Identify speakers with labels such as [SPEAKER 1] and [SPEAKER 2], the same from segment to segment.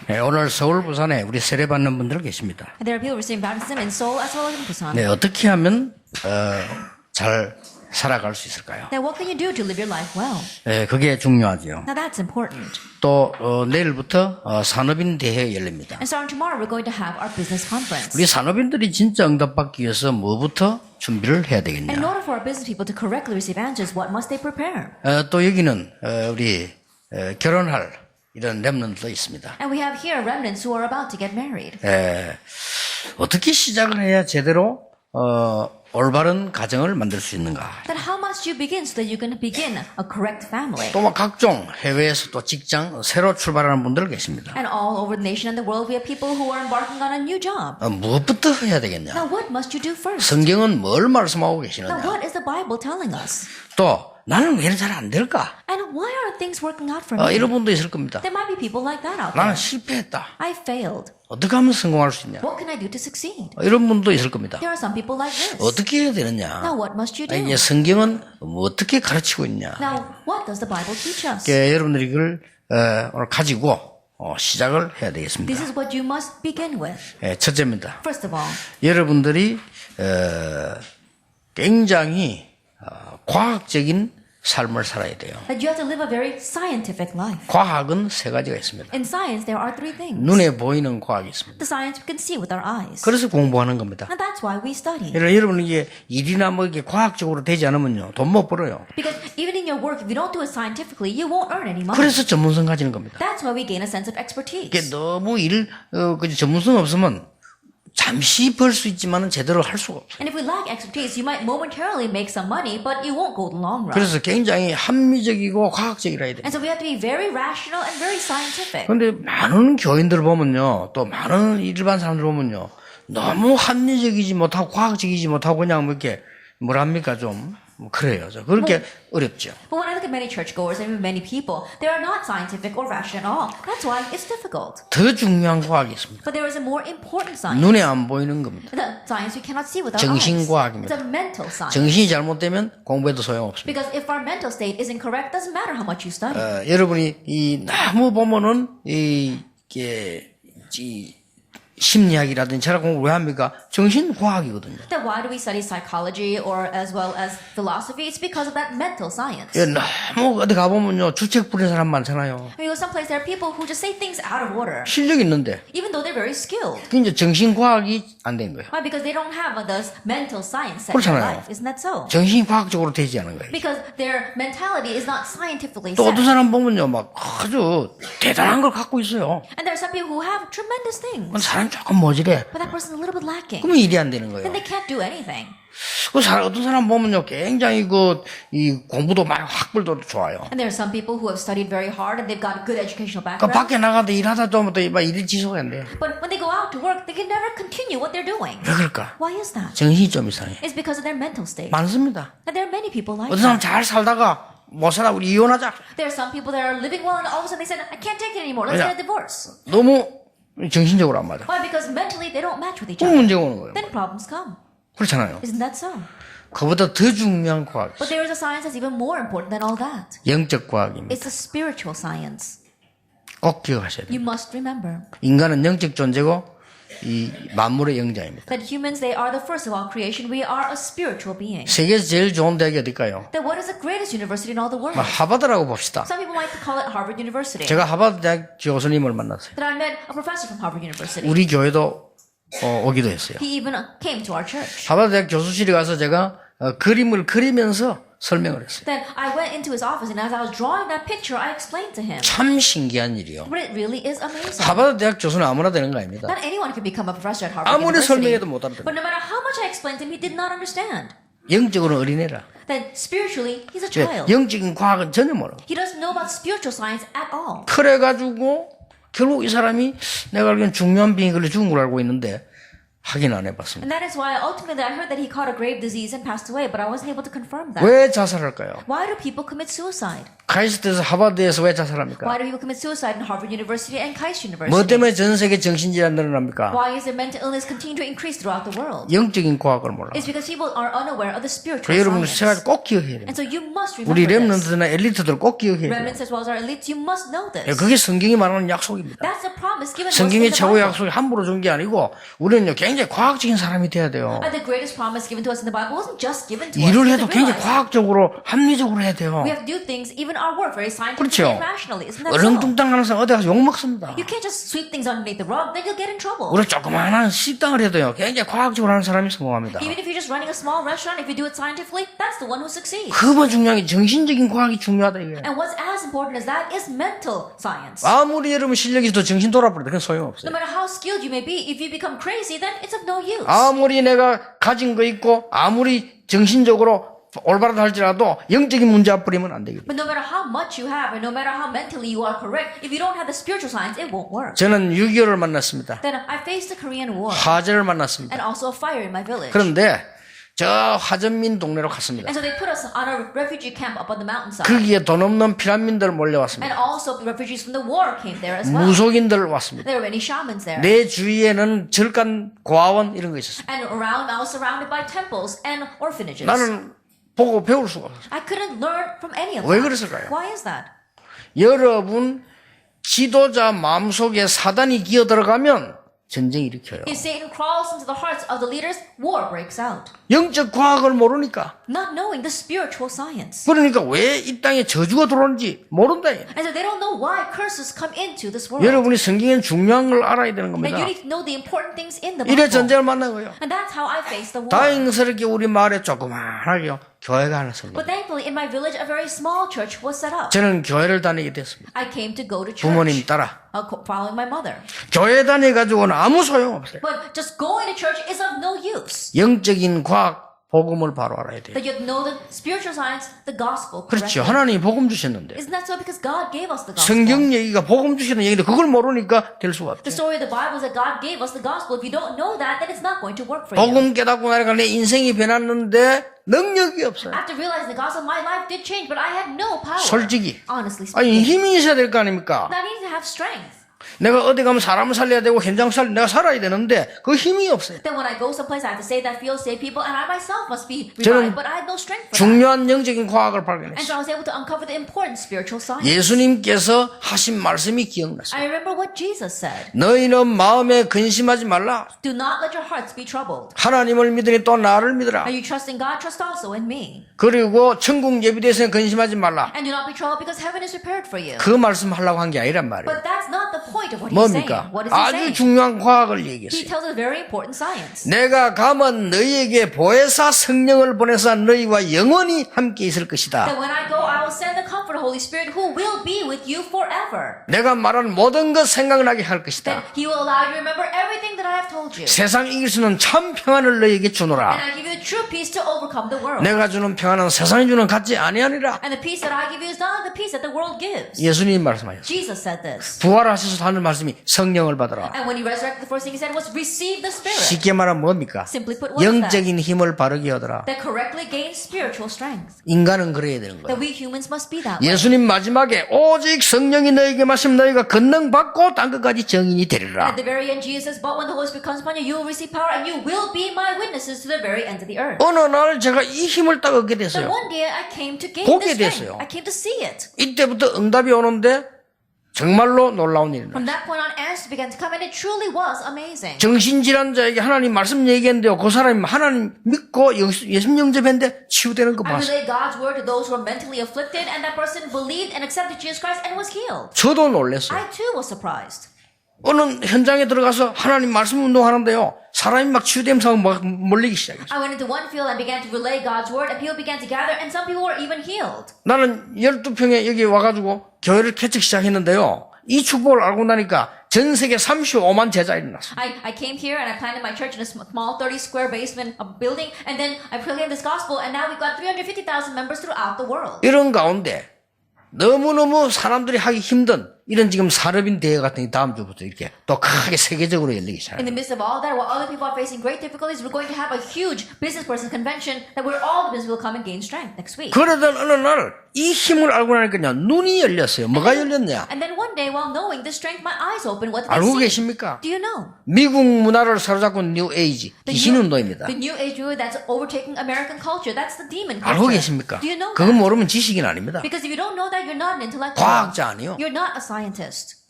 [SPEAKER 1] 네, 오늘 서울, 부산에 우리 세례받는 분들 계십니다.
[SPEAKER 2] And there are people receiving baptism in Seoul as well as in Busan.
[SPEAKER 1] 네, 어떻게 하면 잘 살아갈 수 있을까요?
[SPEAKER 2] Now, what can you do to live your life well?
[SPEAKER 1] 네, 그게 중요하죠.
[SPEAKER 2] Now, that's important.
[SPEAKER 1] 또 내일부터 산업인 대회 열립니다.
[SPEAKER 2] And starting tomorrow, we're going to have our business conference.
[SPEAKER 1] 우리 산업인들이 진짜 응답받기 위해서 뭐부터 준비를 해야
[SPEAKER 2] And in
[SPEAKER 1] 되겠냐?
[SPEAKER 2] order for our business people to correctly receive answers, what must they prepare?
[SPEAKER 1] 또 여기는 우리 결혼할 이런 렘넌트도 있습니다.
[SPEAKER 2] And we have here remnants who are about to get married.
[SPEAKER 1] 어떻게 시작을 해야 제대로 올바른 가정을 만들 수 있는가?
[SPEAKER 2] Then how must you begin so that you can begin a correct family?
[SPEAKER 1] 또 막 각종 해외에서 또 직장 새로 출발하는 분들 계십니다.
[SPEAKER 2] And all over the nation and the world, we have people who are embarking on a new job.
[SPEAKER 1] 무엇부터 해야 되겠냐?
[SPEAKER 2] Now, what must you do first?
[SPEAKER 1] 성경은 뭘 말씀하고
[SPEAKER 2] Now,
[SPEAKER 1] 계시느냐?
[SPEAKER 2] what is the Bible telling us?
[SPEAKER 1] 또 나는 왜 잘 안 될까?
[SPEAKER 2] And why aren't things working out for me?
[SPEAKER 1] 이런 분도 있을 겁니다.
[SPEAKER 2] There might be people like that out
[SPEAKER 1] 나는
[SPEAKER 2] there.
[SPEAKER 1] 실패했다.
[SPEAKER 2] I failed.
[SPEAKER 1] 어떻게 하면 성공할 수 있냐?
[SPEAKER 2] What can I do to succeed?
[SPEAKER 1] 이런 분도 있을 겁니다.
[SPEAKER 2] There are some people like this.
[SPEAKER 1] 어떻게 해야 되느냐?
[SPEAKER 2] Now, what must you do?
[SPEAKER 1] 이제 성경은 어떻게 가르치고 있냐?
[SPEAKER 2] Now, what does the Bible teach us?
[SPEAKER 1] 여러분들이 이걸 오늘 가지고 시작을 해야
[SPEAKER 2] This
[SPEAKER 1] 되겠습니다.
[SPEAKER 2] is what you must begin with.
[SPEAKER 1] 첫째입니다.
[SPEAKER 2] First of all,
[SPEAKER 1] 여러분들이 굉장히 과학적인 삶을 살아야 돼요.
[SPEAKER 2] that you have to live a very scientific life.
[SPEAKER 1] 과학은 세 가지가 있습니다.
[SPEAKER 2] In science, there are three things.
[SPEAKER 1] 눈에 보이는 과학이 있습니다.
[SPEAKER 2] The science we can see with our eyes.
[SPEAKER 1] 그래서 공부하는 겁니다.
[SPEAKER 2] And that's why we study.
[SPEAKER 1] 여러분 이게 일이나 뭐 이게 과학적으로 되지 않으면요 돈 못 벌어요.
[SPEAKER 2] Because even in your work, if you don't do it scientifically, you won't earn any money.
[SPEAKER 1] 그래서 전문성 가지는 겁니다.
[SPEAKER 2] That's why we gain a sense of expertise.
[SPEAKER 1] 이게 너무 전문성 없으면 잠시 벌 수 있지만은 제대로 할 수가 없어요.
[SPEAKER 2] And if we lack expertise, you might momentarily make some money, but you won't go the long run.
[SPEAKER 1] 그래서 굉장히 합리적이고 과학적이라 해야 돼요.
[SPEAKER 2] And so we have to be very rational and very scientific.
[SPEAKER 1] 그런데 많은 교인들 보면요, 또 많은 일반 사람들 보면요, 너무 합리적이지 못하고 과학적이지 못하고 그냥 뭐 이렇게 뭐랍니까 좀 그래요. 그렇게 어렵죠.
[SPEAKER 2] But when I look at many churchgoers and even many people, they are not scientific or rational at all. That's why it's difficult.
[SPEAKER 1] 더 중요한 과학이 있습니다.
[SPEAKER 2] But there is a more important science.
[SPEAKER 1] 눈에 안 보이는 겁니다.
[SPEAKER 2] The science we cannot see with our eyes.
[SPEAKER 1] 정신과학입니다.
[SPEAKER 2] It's a mental science.
[SPEAKER 1] 정신이 잘못되면 공부해도 소용없습니다.
[SPEAKER 2] Because if our mental state is incorrect, doesn't matter how much you study.
[SPEAKER 1] 여러분이 이 너무 보면은 이게 심리학이라든지 철학 공부 왜 합니까? 정신과학이거든요.
[SPEAKER 2] Then why do we study psychology or as well as philosophy? It's because of that mental science.
[SPEAKER 1] 너무 어디 가보면요 주책 부리는 사람 많잖아요.
[SPEAKER 2] I mean, someplace there are people who just say things out of order,
[SPEAKER 1] 실력 있는데
[SPEAKER 2] even though they're very skilled.
[SPEAKER 1] 그 이제 정신과학이 안 된 거예요.
[SPEAKER 2] Why? Because they don't have the mental science set in their
[SPEAKER 1] 그렇잖아요.
[SPEAKER 2] life. Isn't that so?
[SPEAKER 1] 정신이 과학적으로 되지 않은 거예요.
[SPEAKER 2] Because their mentality is not scientifically
[SPEAKER 1] 또
[SPEAKER 2] set.
[SPEAKER 1] 어떤 사람 보면요 막 아주 대단한 걸 갖고 있어요.
[SPEAKER 2] And there are some people who have tremendous things,
[SPEAKER 1] 사람 조금 모질해.
[SPEAKER 2] but that person's a little bit lacking.
[SPEAKER 1] 그러면 일이 안 되는 거예요.
[SPEAKER 2] Then they can't do anything.
[SPEAKER 1] 어떤 사람 보면요 굉장히 이 공부도 막 학벌도 좋아요.
[SPEAKER 2] And there are some people who have studied very hard and they've got a good educational
[SPEAKER 1] 그
[SPEAKER 2] background.
[SPEAKER 1] 밖에 나가도 일하다 보면 또 일이 지속이 안 돼요.
[SPEAKER 2] But when they go out to work, they can never continue what they're doing.
[SPEAKER 1] 왜 그럴까?
[SPEAKER 2] Why is that?
[SPEAKER 1] 정신이 좀 이상해.
[SPEAKER 2] It's because of their mental state.
[SPEAKER 1] 많습니다.
[SPEAKER 2] And there are many people like
[SPEAKER 1] 어떤 사람
[SPEAKER 2] that.
[SPEAKER 1] 잘 살다가 못 살아 우리 이혼하자.
[SPEAKER 2] There are some people that are living well and all of a sudden they said, I can't take it anymore. Let's
[SPEAKER 1] Yeah.
[SPEAKER 2] get a divorce.
[SPEAKER 1] 너무 정신적으로 안 맞아.
[SPEAKER 2] Why? Because mentally they don't match with each
[SPEAKER 1] 그
[SPEAKER 2] other.
[SPEAKER 1] 문제가 오는 거예요.
[SPEAKER 2] Then problems come.
[SPEAKER 1] 그렇잖아요.
[SPEAKER 2] Isn't that so?
[SPEAKER 1] 그보다 더 중요한 과학이
[SPEAKER 2] But
[SPEAKER 1] 있어요.
[SPEAKER 2] there is a science that's even more important than all that.
[SPEAKER 1] 영적 과학입니다.
[SPEAKER 2] It's a spiritual science.
[SPEAKER 1] 꼭 기억하셔야 돼요.
[SPEAKER 2] You must remember
[SPEAKER 1] 인간은 영적 존재고 이 만물의 영장입니다.
[SPEAKER 2] that humans, they are the first of all creation. We are a spiritual being.
[SPEAKER 1] 세계에서 제일 좋은 대학이 어딜까요?
[SPEAKER 2] Then what is the greatest university in all the world?
[SPEAKER 1] 하버드라고 봅시다.
[SPEAKER 2] Some people might call it Harvard University.
[SPEAKER 1] 제가 하버드 대학 교수님을 만났어요.
[SPEAKER 2] Then I met a professor from Harvard University.
[SPEAKER 1] 우리 교회도 오기도 했어요.
[SPEAKER 2] He even came to our church.
[SPEAKER 1] 하버드 대학 교수실에 가서 제가 그림을 그리면서 설명을 했어요.
[SPEAKER 2] Then I went into his office and as I was drawing that picture, I explained to him.
[SPEAKER 1] 참 신기한 일이요.
[SPEAKER 2] But it really is amazing.
[SPEAKER 1] 하버드 대학 교수는 아무나 되는 거 아닙니다.
[SPEAKER 2] Not anyone can become a professor at Harvard
[SPEAKER 1] 아무리
[SPEAKER 2] University.
[SPEAKER 1] 설명해도 못 알아들어요.
[SPEAKER 2] But no matter how much I explained to him, he did not understand.
[SPEAKER 1] 영적으로는 어린애라.
[SPEAKER 2] Then spiritually, he's a child.
[SPEAKER 1] 영적인 과학은 전혀 몰라.
[SPEAKER 2] He doesn't know about spiritual science at all.
[SPEAKER 1] 그래가지고 결국 이 사람이 내가 알기로는 중요한 병이 걸려 죽은 걸 알고 있는데 확인 안 해봤습니다.
[SPEAKER 2] And that is why ultimately I heard that he caught a grave disease and passed away, but I wasn't able to confirm that.
[SPEAKER 1] 왜 자살할까요?
[SPEAKER 2] Why do people commit suicide?
[SPEAKER 1] 카이스트에서 하버드에서 왜 자살합니까?
[SPEAKER 2] Why do people commit suicide in Harvard University and KAIST
[SPEAKER 1] 뭐
[SPEAKER 2] University?
[SPEAKER 1] 때문에 전 세계 정신질환 늘어납니까?
[SPEAKER 2] Why is their mental illness continue to increase throughout the world?
[SPEAKER 1] 영적인 과학을 몰라.
[SPEAKER 2] It's because people are unaware of the spiritual
[SPEAKER 1] 그래서 여러분
[SPEAKER 2] science.
[SPEAKER 1] 제가 꼭 기억해야 돼요.
[SPEAKER 2] And so you must
[SPEAKER 1] 우리
[SPEAKER 2] remember this.
[SPEAKER 1] 렘넌트나 엘리트들 꼭 기억해야 돼요.
[SPEAKER 2] Remnants as well as our elites, you must know this.
[SPEAKER 1] 그게 성경이 말하는 약속입니다.
[SPEAKER 2] That's a promise given to us in
[SPEAKER 1] 성경의
[SPEAKER 2] the
[SPEAKER 1] 최고
[SPEAKER 2] Bible.
[SPEAKER 1] 약속이 함부로 준 게 아니고 우리는요 굉장히 과학적인 사람이 돼야 돼요.
[SPEAKER 2] And the greatest promise given to us in the Bible wasn't just given to us.
[SPEAKER 1] 일을
[SPEAKER 2] We
[SPEAKER 1] 해도
[SPEAKER 2] have to
[SPEAKER 1] 굉장히
[SPEAKER 2] realize
[SPEAKER 1] 과학적으로 합리적으로 해야 돼요.
[SPEAKER 2] we have to do things, even our work, very scientifically
[SPEAKER 1] 그렇죠.
[SPEAKER 2] and rationally. Isn't that so?
[SPEAKER 1] 어렁뚱땅 하는 사람 어디 가서 욕 먹습니다.
[SPEAKER 2] You can't just sweep things underneath the rug, then you'll get in trouble.
[SPEAKER 1] 우리 조그마한 식당을 해도요 굉장히 과학적으로 하는 사람이 성공합니다.
[SPEAKER 2] Even if you're just running a small restaurant, if you do it scientifically, that's the one who succeeds.
[SPEAKER 1] 그거 중요한 게 정신적인 과학이 중요하다 이거예요.
[SPEAKER 2] And what's as important as that is mental science.
[SPEAKER 1] 아무리 여러분 실력이 있어도 정신 돌아버려도 그건
[SPEAKER 2] No
[SPEAKER 1] 소용없어요.
[SPEAKER 2] matter how skilled you may be, if you become crazy, then it's of no use.
[SPEAKER 1] 아무리 내가 가진 거 있고 아무리 정신적으로 올바르다 할지라도 영적인 문제 앞부리면 안 되거든요.
[SPEAKER 2] But no matter how much you have, or no matter how mentally you are correct, if you don't have the spiritual science, it won't work.
[SPEAKER 1] 저는 6.25를 만났습니다.
[SPEAKER 2] Then I faced the Korean War
[SPEAKER 1] 화재를 만났습니다.
[SPEAKER 2] and also a fire in my village.
[SPEAKER 1] 그런데 저 화전민 동네로 갔습니다.
[SPEAKER 2] And so they put us on a refugee camp up on the mountainside.
[SPEAKER 1] 거기에 돈 없는 피란민들 몰려왔습니다.
[SPEAKER 2] And also refugees from the war came there as well.
[SPEAKER 1] 무속인들 왔습니다.
[SPEAKER 2] There were many shamans there.
[SPEAKER 1] 내 주위에는 절간 고아원 이런 거 있었어요.
[SPEAKER 2] And around, I was surrounded by temples and orphanages.
[SPEAKER 1] 나는 보고 배울 수가 없어요.
[SPEAKER 2] I couldn't learn from any of
[SPEAKER 1] 왜
[SPEAKER 2] that.
[SPEAKER 1] 그랬을까요?
[SPEAKER 2] Why is that?
[SPEAKER 1] 여러분 지도자 마음속에 사단이 기어 들어가면 전쟁 일으켜요.
[SPEAKER 2] If Satan crawls into the hearts of the leaders, war breaks out.
[SPEAKER 1] 영적 과학을 모르니까
[SPEAKER 2] Not knowing the spiritual science.
[SPEAKER 1] 그러니까 왜 이 땅에 저주가 들어오는지 모른다.
[SPEAKER 2] And so they don't know why curses come into this world.
[SPEAKER 1] 여러분이 성경엔 중요한 걸 알아야 되는
[SPEAKER 2] And
[SPEAKER 1] 겁니다.
[SPEAKER 2] you need to know the important things in the
[SPEAKER 1] 이래
[SPEAKER 2] Bible.
[SPEAKER 1] 전쟁을 만난 거예요.
[SPEAKER 2] And that's how I face the war.
[SPEAKER 1] 다행스럽게 우리 마을에 조그만하게 교회가 하나 섭니다.
[SPEAKER 2] But thankfully, in my village, a very small church was set up.
[SPEAKER 1] 저는 교회를 다니게 됐습니다.
[SPEAKER 2] I came to go to church,
[SPEAKER 1] 부모님 따라.
[SPEAKER 2] following my mother.
[SPEAKER 1] 교회 다녀가지고는 아무 소용없어요.
[SPEAKER 2] But just going to church is of no use.
[SPEAKER 1] 영적인 과학, 복음을 바로 알아야 돼요.
[SPEAKER 2] That you know the spiritual science, the gospel
[SPEAKER 1] 그렇죠.
[SPEAKER 2] correctly.
[SPEAKER 1] 하나님이 복음 주셨는데
[SPEAKER 2] Isn't that so? Because God gave us the gospel.
[SPEAKER 1] 성경 얘기가 복음 주시는 얘기인데 그걸 모르니까 될 수가
[SPEAKER 2] The
[SPEAKER 1] 없죠.
[SPEAKER 2] story of the Bible is that God gave us the gospel. If you don't know that, then it's not going to work for you.
[SPEAKER 1] 복음 깨닫고 나니까 내 인생이 변했는데 능력이 없어요.
[SPEAKER 2] After realizing the gospel, my life did change, but I had no power.
[SPEAKER 1] 솔직히.
[SPEAKER 2] Honestly
[SPEAKER 1] 아니
[SPEAKER 2] speaking.
[SPEAKER 1] 힘이 있어야 될 거 아닙니까?
[SPEAKER 2] I need to have strength.
[SPEAKER 1] 내가 어디 가면 사람을 살려야 되고 현장 내가 살아야 되는데 그 힘이 없어요.
[SPEAKER 2] Then when I go someplace, I have to save that field, save people, and I myself must be
[SPEAKER 1] 저는
[SPEAKER 2] revived, but I had no strength for that.
[SPEAKER 1] 중요한 영적인 과학을
[SPEAKER 2] And
[SPEAKER 1] 발견했어요.
[SPEAKER 2] so I was able to uncover the important spiritual science.
[SPEAKER 1] 예수님께서 하신 말씀이 기억났어요.
[SPEAKER 2] I remember what Jesus said.
[SPEAKER 1] 너희는 마음에 근심하지 말라.
[SPEAKER 2] Do not let your hearts be troubled.
[SPEAKER 1] 하나님을 믿으니 또 나를 믿으라.
[SPEAKER 2] Are you trusting God? Trust also in me.
[SPEAKER 1] 그리고 천국 예비대에서 근심하지 말라.
[SPEAKER 2] And do not be troubled because heaven is prepared for you.
[SPEAKER 1] 그 말씀 하려고 한 게 아니란 말이에요.
[SPEAKER 2] But that's not the point of what he's saying.
[SPEAKER 1] 뭡니까?
[SPEAKER 2] What is he
[SPEAKER 1] 아주
[SPEAKER 2] saying?
[SPEAKER 1] 중요한 과학을
[SPEAKER 2] He
[SPEAKER 1] 얘기했어요.
[SPEAKER 2] tells us very important science.
[SPEAKER 1] 내가 가면 너희에게 보혜사 성령을 보내서 너희와 영원히 함께 있을 것이다.
[SPEAKER 2] That when I go, I will send the Comforter, Holy Spirit, who will be with you forever.
[SPEAKER 1] 내가 말한 모든 것 생각나게 할 것이다.
[SPEAKER 2] That He will allow you to remember everything that I have told you.
[SPEAKER 1] 세상 이길 수는 참 평안을 너희에게
[SPEAKER 2] And
[SPEAKER 1] 주노라.
[SPEAKER 2] I give you the true peace to overcome the world.
[SPEAKER 1] 내가 주는 평안은 세상이 주는 같지 아니하니라.
[SPEAKER 2] And the peace that I give you is not like the peace that the world gives.
[SPEAKER 1] 예수님 말씀하셨어요.
[SPEAKER 2] Jesus said this.
[SPEAKER 1] 부활하셔서 하는 말씀이 성령을 받으라.
[SPEAKER 2] And when He resurrected, the first thing He said was, receive the Spirit.
[SPEAKER 1] 쉽게 말하면 뭡니까?
[SPEAKER 2] Simply put, what is that?
[SPEAKER 1] 영적인 힘을 바르게 얻으라.
[SPEAKER 2] That correctly gains spiritual strength.
[SPEAKER 1] 인간은 그래야 되는
[SPEAKER 2] That
[SPEAKER 1] 거예요.
[SPEAKER 2] we humans must be that way.
[SPEAKER 1] 예수님 마지막에 오직 성령이 너에게 마시면 너희가 권능 받고 땅 끝까지 정인이 되리라.
[SPEAKER 2] At the very end, Jesus says, but when the Holy Spirit comes upon you, you will receive power and you will be my witnesses to the very ends of the earth.
[SPEAKER 1] 어느 날 제가 이 힘을 딱 얻게
[SPEAKER 2] Then
[SPEAKER 1] 됐어요.
[SPEAKER 2] one day I came to gain
[SPEAKER 1] 보게
[SPEAKER 2] this strength.
[SPEAKER 1] 됐어요.
[SPEAKER 2] I came to see it.
[SPEAKER 1] 이때부터 응답이 오는데 정말로 놀라운 일이다.
[SPEAKER 2] From that point on, answers began to come, and it truly was amazing.
[SPEAKER 1] 정신질환자에게 하나님 말씀 얘기했는데요. 그 사람이 하나님 믿고 예수님 영접했는데 치유되는 거
[SPEAKER 2] I
[SPEAKER 1] 봤어요.
[SPEAKER 2] relayed God's word to those who were mentally afflicted, and that person believed and accepted Jesus Christ and was healed.
[SPEAKER 1] 저도 놀랐어요.
[SPEAKER 2] I too was surprised.
[SPEAKER 1] 어느 현장에 들어가서 하나님 말씀 운동하는데요. 사람이 막 치유되면서 막 몰리기 시작했어요.
[SPEAKER 2] I went into one field and began to relay God's word, and people began to gather, and some people were even healed.
[SPEAKER 1] 나는 12평에 여기 와가지고 교회를 개척 시작했는데요. 이 축복을 알고 나니까 전 세계 35만 제자 일어났어요.
[SPEAKER 2] I came here and I planted my church in a small 30 square basement building, and then I proclaimed this gospel, and now we've got 350,000 members throughout the world.
[SPEAKER 1] 이런 가운데 너무너무 사람들이 하기 힘든 이런 지금 산업인 대회 같은 게 다음 주부터 이렇게 또 크게 세계적으로 열리기
[SPEAKER 2] In
[SPEAKER 1] 시작해요.
[SPEAKER 2] the midst of all that, while other people are facing great difficulties, we're going to have a huge business persons convention that where all the business will come and gain strength next week.
[SPEAKER 1] 그러던 어느 날 이 힘을 알고 나니까요 눈이 열렸어요. 뭐가 열렸냐?
[SPEAKER 2] And then one day, while knowing this strength, my eyes opened. What did I
[SPEAKER 1] 알고
[SPEAKER 2] see?
[SPEAKER 1] 계십니까?
[SPEAKER 2] Do you know?
[SPEAKER 1] 미국 문화를 사로잡고 있는 뉴 에이지 귀신 운동입니다.
[SPEAKER 2] The New Age movement that's overtaking American culture. That's the demon
[SPEAKER 1] 알고
[SPEAKER 2] culture.
[SPEAKER 1] 계십니까?
[SPEAKER 2] Do you know
[SPEAKER 1] 그거
[SPEAKER 2] that?
[SPEAKER 1] 모르면 지식인 아닙니다.
[SPEAKER 2] Because if you don't know that, you're not an intellectual.
[SPEAKER 1] 과학자 아니요.
[SPEAKER 2] You're not a scientist.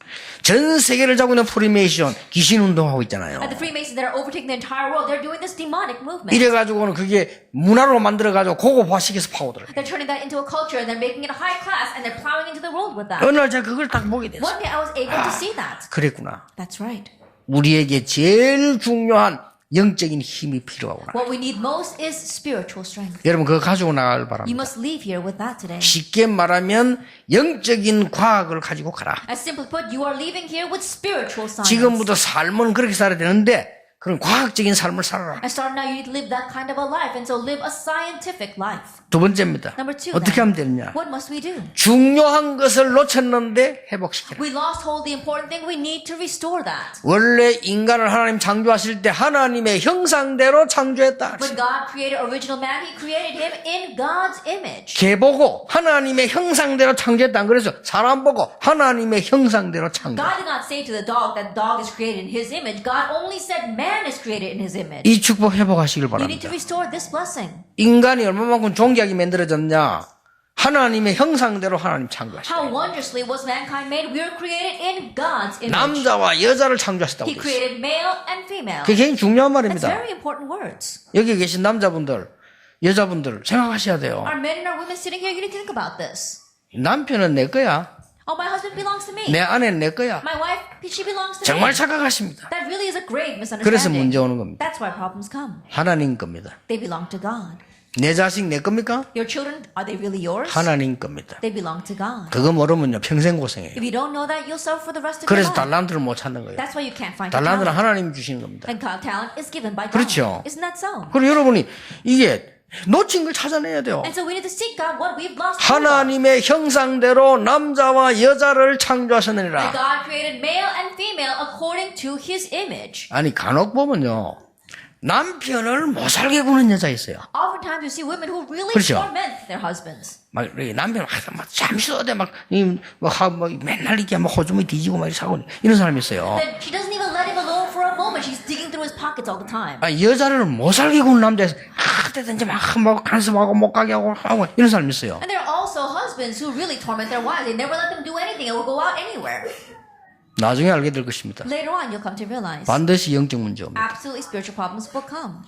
[SPEAKER 1] 전 세계를 잡고 있는 프리메이션 귀신 운동하고 있잖아요.
[SPEAKER 2] And the Freemasons that are overtaking the entire world, they're doing this demonic movement.
[SPEAKER 1] 이래가지고는 그게 문화로 만들어가지고 고급화시켜서 파고들어요.
[SPEAKER 2] They're turning that into a culture and they're making it a high class and they're plowing into the world with that.
[SPEAKER 1] 어느 날 제가 그걸 딱 보게 됐어요.
[SPEAKER 2] One day I was able to see that.
[SPEAKER 1] 그랬구나.
[SPEAKER 2] That's right.
[SPEAKER 1] 우리에게 제일 중요한 영적인 힘이 필요하구나.
[SPEAKER 2] What we need most is spiritual strength.
[SPEAKER 1] 여러분 그거 가지고 나갈
[SPEAKER 2] You
[SPEAKER 1] 바랍니다.
[SPEAKER 2] must leave here with that today.
[SPEAKER 1] 쉽게 말하면 영적인 과학을 가지고 가라.
[SPEAKER 2] As simply put, you are leaving here with spiritual science.
[SPEAKER 1] 지금부터 삶은 그렇게 살아야 되는데 그런 과학적인 삶을 살아라.
[SPEAKER 2] And starting now, you need to live that kind of a life, and so live a scientific life.
[SPEAKER 1] 두 번째입니다.
[SPEAKER 2] Number two,
[SPEAKER 1] 어떻게
[SPEAKER 2] then,
[SPEAKER 1] 하면 되느냐?
[SPEAKER 2] what must we do?
[SPEAKER 1] 중요한 것을 놓쳤는데 회복시켜라.
[SPEAKER 2] We lost hold of the important thing. We need to restore that.
[SPEAKER 1] 원래 인간을 하나님 창조하실 때 하나님의 형상대로 창조했다.
[SPEAKER 2] When God created original man, He created him in God's image.
[SPEAKER 1] 개 보고 하나님의 형상대로 창조했다. 그래서 사람 보고 하나님의 형상대로 창조.
[SPEAKER 2] God did not say to the dog that dog is created in His image. God only said man is created in His image.
[SPEAKER 1] 이 축복 회복하시길
[SPEAKER 2] You need to
[SPEAKER 1] 바랍니다.
[SPEAKER 2] restore this blessing.
[SPEAKER 1] 인간이 얼마만큼 존귀하게 만들어졌냐? 하나님의 형상대로 하나님 창조하셨다.
[SPEAKER 2] How wondrously was mankind made? We were created in God's image.
[SPEAKER 1] 남자와 여자를 창조하셨다고
[SPEAKER 2] He
[SPEAKER 1] 되어 있어요.
[SPEAKER 2] created male and female.
[SPEAKER 1] 그게 굉장히 중요한
[SPEAKER 2] That's
[SPEAKER 1] 말입니다.
[SPEAKER 2] very important words.
[SPEAKER 1] 여기 계신 남자분들, 여자분들 생각하셔야 돼요.
[SPEAKER 2] Our men and our women sitting here, you need to think about this.
[SPEAKER 1] 남편은 내 거야.
[SPEAKER 2] Oh, my husband belongs to me.
[SPEAKER 1] 내 아내는 내 거야.
[SPEAKER 2] My wife, she belongs to
[SPEAKER 1] 정말
[SPEAKER 2] me.
[SPEAKER 1] 착각하십니다.
[SPEAKER 2] That really is a grave
[SPEAKER 1] 그래서
[SPEAKER 2] misunderstanding.
[SPEAKER 1] 문제 오는 겁니다.
[SPEAKER 2] That's why problems come.
[SPEAKER 1] 하나님 겁니다.
[SPEAKER 2] They belong to God.
[SPEAKER 1] 내 자식 내 겁니까?
[SPEAKER 2] Your children, are they really yours?
[SPEAKER 1] 하나님 겁니다.
[SPEAKER 2] They belong to God.
[SPEAKER 1] 그거 모르면요 평생 고생해요.
[SPEAKER 2] If you don't know that, you'll suffer for the rest of your
[SPEAKER 1] 그래서
[SPEAKER 2] life.
[SPEAKER 1] 달란트를 못 찾는 거예요.
[SPEAKER 2] That's why you can't find your
[SPEAKER 1] 달란트는
[SPEAKER 2] talent.
[SPEAKER 1] 하나님이 주시는 겁니다.
[SPEAKER 2] And God talent is given by God.
[SPEAKER 1] 그렇죠.
[SPEAKER 2] Isn't that so?
[SPEAKER 1] 그리고 여러분이 이게 놓친 걸 찾아내야 돼요.
[SPEAKER 2] And so we need to seek God what we've lost. hold of.
[SPEAKER 1] 하나님의 형상대로 남자와 여자를 창조하셨느니라.
[SPEAKER 2] God created male and female according to His image.
[SPEAKER 1] 아니 간혹 보면요 남편을 못 살게 구는 여자 있어요.
[SPEAKER 2] Oftentimes you see women who really
[SPEAKER 1] 그렇죠.
[SPEAKER 2] torment their husbands.
[SPEAKER 1] 막 이렇게 남편 막 잠시 어디 막 맨날 이렇게 막 호주머니 뒤지고 막 사고 이런 사람이 있어요.
[SPEAKER 2] That she doesn't even let him alone for a moment. She's digging through his pockets all the time.
[SPEAKER 1] 아, 여자를 못 살게 구는 남자에서 그때든지 막 간섭하고 못 가게 하고 이런 사람이 있어요.
[SPEAKER 2] And there are also husbands who really torment their wives. They never let them do anything or go out anywhere.
[SPEAKER 1] 나중에 알게 될 것입니다.
[SPEAKER 2] Later on, you'll come to realize
[SPEAKER 1] 반드시 영적 문제입니다.
[SPEAKER 2] absolutely spiritual problems will come.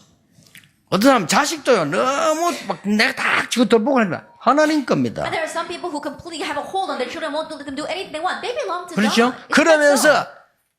[SPEAKER 1] 어떤 사람 자식도요 너무 막 내가 딱 지고 덜보고 합니다. 하나님 겁니다.
[SPEAKER 2] And there are some people who completely have a hold on their children, won't let them do anything they want. They belong to
[SPEAKER 1] 그렇죠?
[SPEAKER 2] God. Isn't that so?
[SPEAKER 1] 그러면서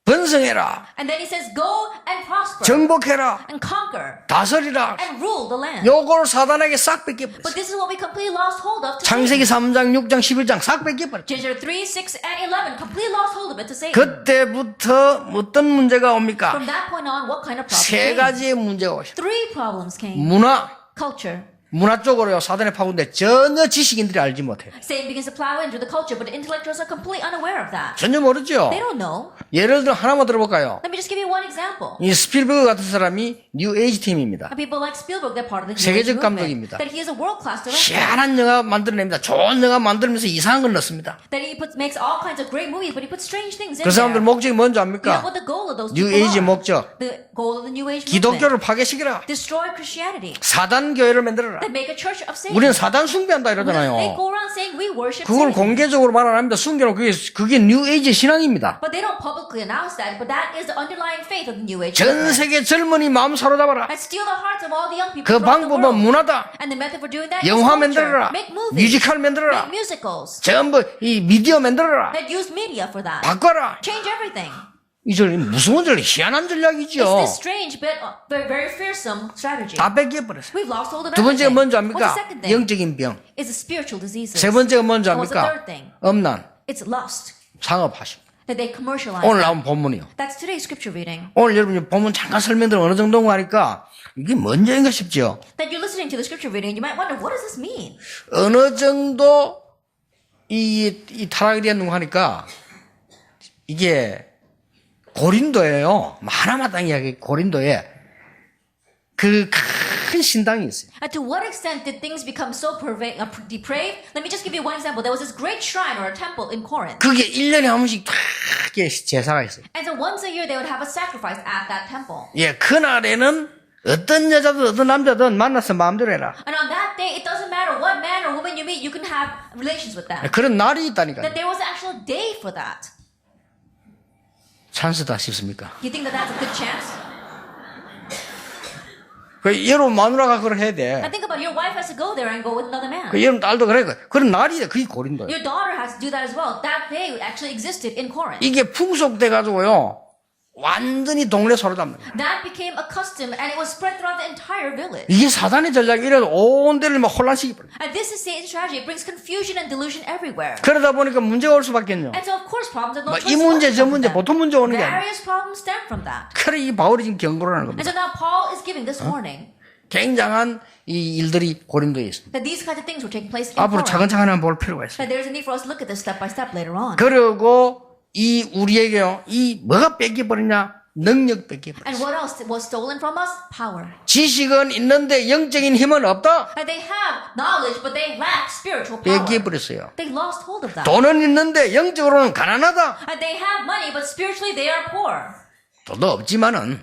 [SPEAKER 1] 번성해라,
[SPEAKER 2] And then he says, go and prosper
[SPEAKER 1] 정복해라,
[SPEAKER 2] and conquer
[SPEAKER 1] 다스리라.
[SPEAKER 2] and rule the land.
[SPEAKER 1] 요걸 사단에게 싹 뺏겨버렸어요.
[SPEAKER 2] But this is what we completely lost hold of to
[SPEAKER 1] 창세기
[SPEAKER 2] Satan.
[SPEAKER 1] 3장, 6장, 11장 싹 뺏겨버렸어요.
[SPEAKER 2] Genesis 3, 6, and 11 completely lost hold of it to Satan.
[SPEAKER 1] 그때부터 어떤 문제가 옵니까?
[SPEAKER 2] From that point on, what kind of problems
[SPEAKER 1] 세
[SPEAKER 2] came?
[SPEAKER 1] 가지의 문제가 오죠.
[SPEAKER 2] Three problems came.
[SPEAKER 1] 문화,
[SPEAKER 2] Culture.
[SPEAKER 1] 문화 쪽으로요 사단에 파고드는데 전혀 지식인들이 알지 못해요.
[SPEAKER 2] Satan begins to plow into the culture, but the intellectuals are completely unaware of that.
[SPEAKER 1] 전혀 모르죠.
[SPEAKER 2] They don't know.
[SPEAKER 1] 예를 들어 하나만 들어볼까요?
[SPEAKER 2] Let me just give you one example.
[SPEAKER 1] 이 스필버그 같은 사람이 뉴 에이지 팀입니다.
[SPEAKER 2] People like Spielberg, they're part of the New Age
[SPEAKER 1] 세계적
[SPEAKER 2] movement.
[SPEAKER 1] 감독입니다.
[SPEAKER 2] That he is a world-class director.
[SPEAKER 1] 희한한 영화 만들어냅니다. 좋은 영화 만들면서 이상한 걸 넣습니다.
[SPEAKER 2] That he makes all kinds of great movies, but he puts strange things in
[SPEAKER 1] 그 사람들
[SPEAKER 2] there.
[SPEAKER 1] 목적이 뭔지
[SPEAKER 2] You know
[SPEAKER 1] 압니까?
[SPEAKER 2] what the goal of those
[SPEAKER 1] 뉴
[SPEAKER 2] people
[SPEAKER 1] 에이지
[SPEAKER 2] are?
[SPEAKER 1] 목적.
[SPEAKER 2] The goal of the New Age movement.
[SPEAKER 1] 기독교를 파괴시키라.
[SPEAKER 2] Destroy Christianity.
[SPEAKER 1] 사단 교회를 만들어라.
[SPEAKER 2] That make a church of Satan.
[SPEAKER 1] 우리는 사단 숭배한다
[SPEAKER 2] They
[SPEAKER 1] 이러잖아요.
[SPEAKER 2] go around saying we worship
[SPEAKER 1] 그걸
[SPEAKER 2] Satan.
[SPEAKER 1] 공개적으로 말 안 합니다. 순교는 그게 뉴 에이지 신앙입니다.
[SPEAKER 2] But they don't publicly announce that, but that is the underlying faith of the New Age
[SPEAKER 1] 전
[SPEAKER 2] movement.
[SPEAKER 1] 세계 젊은이 마음 사로잡아라.
[SPEAKER 2] And steal the hearts of all the young people
[SPEAKER 1] 그
[SPEAKER 2] throughout the
[SPEAKER 1] 방법은
[SPEAKER 2] world.
[SPEAKER 1] 문화다.
[SPEAKER 2] And the method for doing that is
[SPEAKER 1] 영화
[SPEAKER 2] culture.
[SPEAKER 1] 만들어라.
[SPEAKER 2] Make movies.
[SPEAKER 1] 뮤지컬 만들어라.
[SPEAKER 2] Make musicals.
[SPEAKER 1] 전부 이 미디어 만들어라.
[SPEAKER 2] That use media for that.
[SPEAKER 1] 바꿔라.
[SPEAKER 2] Change everything.
[SPEAKER 1] 이 무서운 전략, 희한한
[SPEAKER 2] It's
[SPEAKER 1] 전략이죠.
[SPEAKER 2] this strange but very fearsome strategy.
[SPEAKER 1] 다 뺏겨버렸어요.
[SPEAKER 2] We've lost hold of
[SPEAKER 1] 두 번째가
[SPEAKER 2] everything.
[SPEAKER 1] 뭔지
[SPEAKER 2] What's
[SPEAKER 1] 압니까?
[SPEAKER 2] the second thing?
[SPEAKER 1] 영적인 병.
[SPEAKER 2] It's the spiritual diseases.
[SPEAKER 1] 세 번째가 뭔지
[SPEAKER 2] And what's the
[SPEAKER 1] 압니까?
[SPEAKER 2] third thing?
[SPEAKER 1] 음란,
[SPEAKER 2] It's lust.
[SPEAKER 1] 상업하심.
[SPEAKER 2] That they commercialize.
[SPEAKER 1] 오늘 나온 본문이요.
[SPEAKER 2] That's today's scripture reading.
[SPEAKER 1] 오늘 여러분이 본문 잠깐 설명들 어느 정도인가 하니까 이게 뭔 얘기인가 싶죠.
[SPEAKER 2] That you're listening to the scripture reading, you might wonder, what does this mean?
[SPEAKER 1] 어느 정도 이 타락이 되었는가 하니까 이게 고린도예요. 하나마땅 이야기 고린도에 그 큰 신당이 있어요.
[SPEAKER 2] And to what extent did things become so depraved? Let me just give you one example. There was this great shrine or a temple in Corinth.
[SPEAKER 1] 그게 1년에 한 번씩 다 이렇게 제사가 있어요.
[SPEAKER 2] And so once a year they would have a sacrifice at that temple.
[SPEAKER 1] 예, 그날에는 어떤 여자든 어떤 남자든 만나서 마음대로 해라.
[SPEAKER 2] And on that day, it doesn't matter what man or woman you meet, you can have relations with them.
[SPEAKER 1] 그런 날이 있다니까요.
[SPEAKER 2] That there was an actual day for that.
[SPEAKER 1] 찬스다 싶습니까?
[SPEAKER 2] You think that that's a good chance?
[SPEAKER 1] 여러분 마누라가 그걸 해야 돼.
[SPEAKER 2] And think about it, your wife has to go there and go with another man.
[SPEAKER 1] 여러분 딸도 그래. 그런 날이 그게 고린도예요.
[SPEAKER 2] Your daughter has to do that as well. That day actually existed in Corinth.
[SPEAKER 1] 이게 풍속돼가지고요. 완전히 동네 사로잡는 거예요.
[SPEAKER 2] That became a custom and it was spread throughout the entire village.
[SPEAKER 1] 이게 사단의 전략이 이래서 온 데를 막 혼란시키버려요.
[SPEAKER 2] And this is Satan's strategy. It brings confusion and delusion everywhere.
[SPEAKER 1] 그러다 보니까 문제가 올 수밖에요.
[SPEAKER 2] And so of course problems are no
[SPEAKER 1] 이
[SPEAKER 2] choice
[SPEAKER 1] 문제 저
[SPEAKER 2] but
[SPEAKER 1] 문제
[SPEAKER 2] them.
[SPEAKER 1] 보통 문제 오는 게 아니에요.
[SPEAKER 2] Various problems stem from that.
[SPEAKER 1] 그래 이 바울이 지금 경고를 하는
[SPEAKER 2] And
[SPEAKER 1] 겁니다.
[SPEAKER 2] so now Paul is giving this warning
[SPEAKER 1] 굉장한 이 일들이 고린도에 있습니다.
[SPEAKER 2] that these kinds of things were taking place in
[SPEAKER 1] 앞으로
[SPEAKER 2] Corinth.
[SPEAKER 1] 차근차근 한번 볼 필요가 있어요.
[SPEAKER 2] That there's a need for us to look at this step by step later on.
[SPEAKER 1] 그리고 이 우리에게요. 이 뭐가 뺏겨버리냐? 능력 뺏겨버렸어요.
[SPEAKER 2] And what else was stolen from us? Power.
[SPEAKER 1] 지식은 있는데 영적인 힘은 없다?
[SPEAKER 2] And they have knowledge, but they lack spiritual power.
[SPEAKER 1] 뺏겨버렸어요.
[SPEAKER 2] They lost hold of that.
[SPEAKER 1] 돈은 있는데 영적으로는 가난하다?
[SPEAKER 2] And they have money, but spiritually they are poor.
[SPEAKER 1] 돈도 없지만은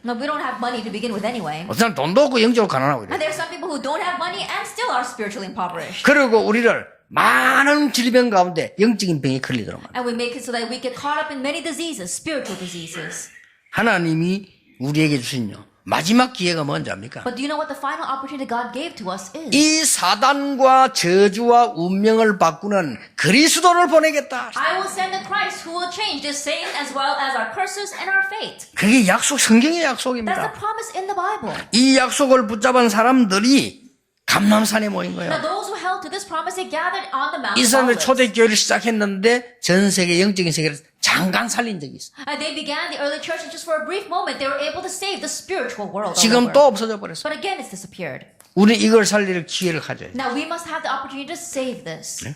[SPEAKER 2] No, we don't have money to begin with anyway.
[SPEAKER 1] 어떤 사람 돈도 없고 영적으로 가난하고
[SPEAKER 2] And
[SPEAKER 1] 이래.
[SPEAKER 2] there are some people who don't have money and still are spiritually impoverished.
[SPEAKER 1] 그리고 우리를 많은 질병 가운데 영적인 병에 걸리도록 합니다.
[SPEAKER 2] And we make it so that we get caught up in many diseases, spiritual diseases.
[SPEAKER 1] 하나님이 우리에게 주신요 마지막 기회가 뭔지 압니까?
[SPEAKER 2] But do you know what the final opportunity God gave to us is?
[SPEAKER 1] 이 사단과 저주와 운명을 바꾸는 그리스도를 보내겠다.
[SPEAKER 2] I will send the Christ who will change this Satan as well as our curses and our fate.
[SPEAKER 1] 그게 약속, 성경의
[SPEAKER 2] That's
[SPEAKER 1] 약속입니다.
[SPEAKER 2] the promise in the Bible.
[SPEAKER 1] 이 약속을 붙잡은 사람들이 감람산에 모인
[SPEAKER 2] Now
[SPEAKER 1] 거예요.
[SPEAKER 2] those who held to this promise, they gathered on the Mount
[SPEAKER 1] 이
[SPEAKER 2] of
[SPEAKER 1] 사람들
[SPEAKER 2] Olives.
[SPEAKER 1] 초대교회를 시작했는데 전 세계 영적인 세계를 잠깐 살린 적이 있어요.
[SPEAKER 2] And they began the early church and just for a brief moment they were able to save the spiritual world. all
[SPEAKER 1] 지금
[SPEAKER 2] over.
[SPEAKER 1] 또 없어져 버렸어요.
[SPEAKER 2] But again it's disappeared.
[SPEAKER 1] 우리 이걸 살릴 기회를 가져야 돼요.
[SPEAKER 2] Now we must have the opportunity to save this.